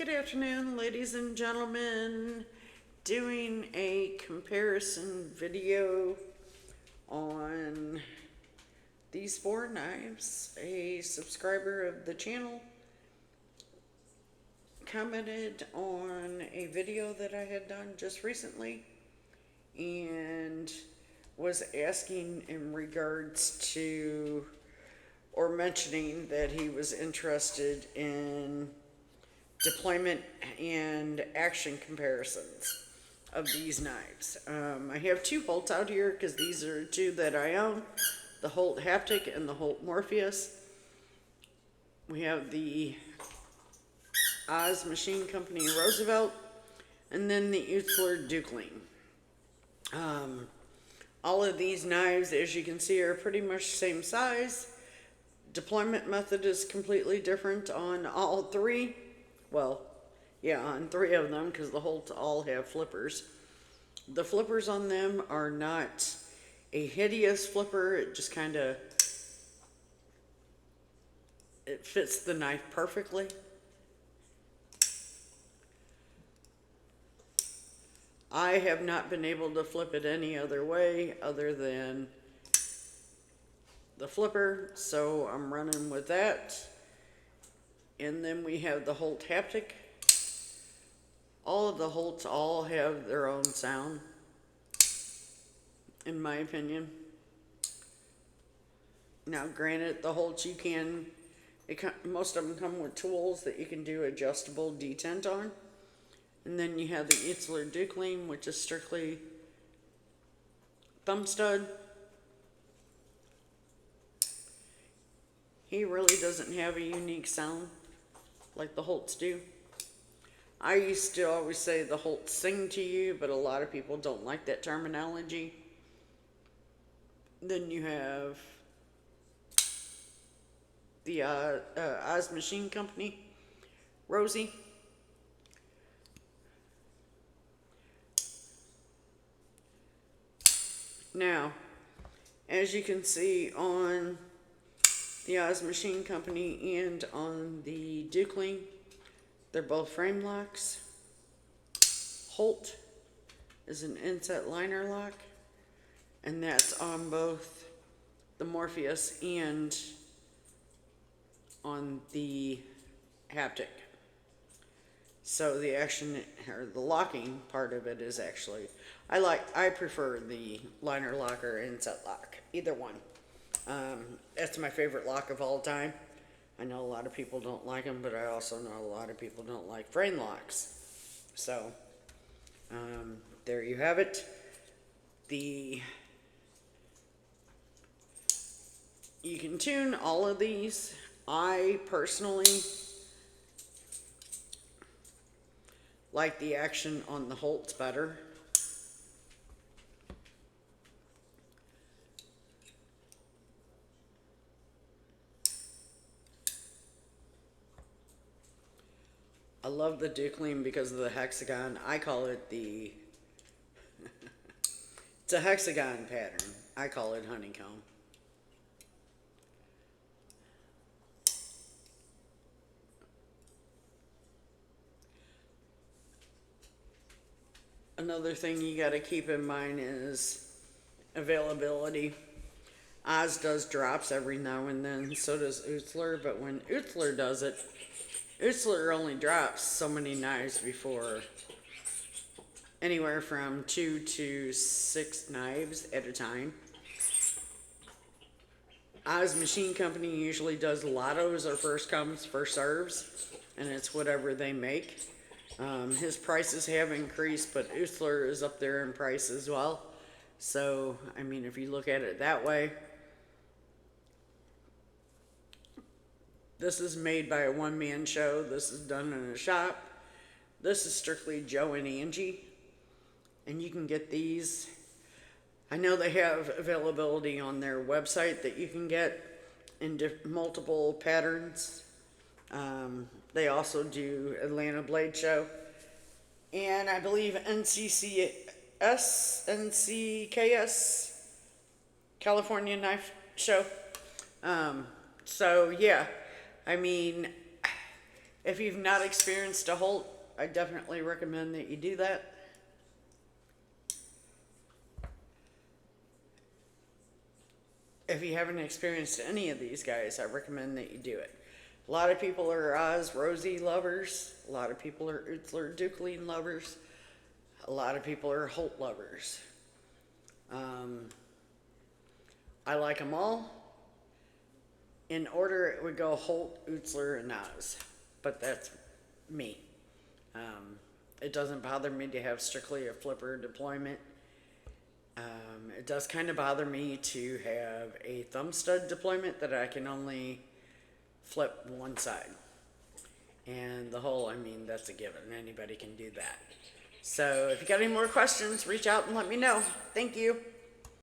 Good afternoon, ladies and gentlemen. Doing a comparison video on these four knives. A subscriber of the channel commented on a video that I had done just recently and was asking in regards to, or mentioning that he was interested in deployment and action comparisons of these knives. I have two Holts out here because these are two that I own, the Holt Haptic and the Holt Morpheus. We have the Oz Machine Company Roosevelt, and then the Utzler Dukeling. All of these knives, as you can see, are pretty much same size. Deployment method is completely different on all three. Well, yeah, on three of them, because the Holts all have flippers. The flippers on them are not a hideous flipper. It just kind of, it fits the knife perfectly. I have not been able to flip it any other way other than the flipper, so I'm running with that. And then we have the Holt Haptic. All of the Holts all have their own sound, in my opinion. Now, granted, the Holts you can, most of them come with tools that you can do adjustable detent on. And then you have the Utzler Dukeling, which is strictly thumb stud. He really doesn't have a unique sound like the Holts do. I used to always say the Holts sing to you, but a lot of people don't like that terminology. Then you have the Oz Machine Company, Rosie. Now, as you can see on the Oz Machine Company and on the Dukeling, they're both frame locks. Holt is an inset liner lock, and that's on both the Morpheus and on the Haptic. So the action, or the locking part of it is actually, I prefer the liner lock or inset lock, either one. That's my favorite lock of all time. I know a lot of people don't like them, but I also know a lot of people don't like frame locks. So, there you have it. You can tune all of these. I personally like the action on the Holts better. I love the Dukeling because of the hexagon. I call it it's a hexagon pattern. I call it honeycomb. Another thing you got to keep in mind is availability. Oz does drops every now and then, so does Utzler, but when Utzler does it, Utzler only drops so many knives before, anywhere from 2 to 6 knives at a time. Oz Machine Company usually does lottos or first comes, first serves, and it's whatever they make. His prices have increased, but Utzler is up there in price as well. So, I mean, if you look at it that way, this is made by a one-man show. This is done in a shop. This is strictly Joe and Angie. And you can get these. I know they have availability on their website that you can get in multiple patterns. They also do Atlanta Blade Show. And I believe NCKS, California Knife Show. So, yeah. I mean, If you've not experienced a Holt, I definitely recommend that you do that. If you haven't experienced any of these guys, I recommend that you do it. A lot of people are Oz Rosie lovers. A lot of people are Utzler Dukeling lovers. A lot of people are Holt lovers. I like them all. In order, it would go Holt, Utzler, and Oz. But that's me. It doesn't bother me to have strictly a flipper deployment. It does kind of bother me to have a thumb stud deployment that I can only flip one side. And the whole, I mean, that's a given. Anybody can do that. So if you got any more questions, reach out and let me know. Thank you.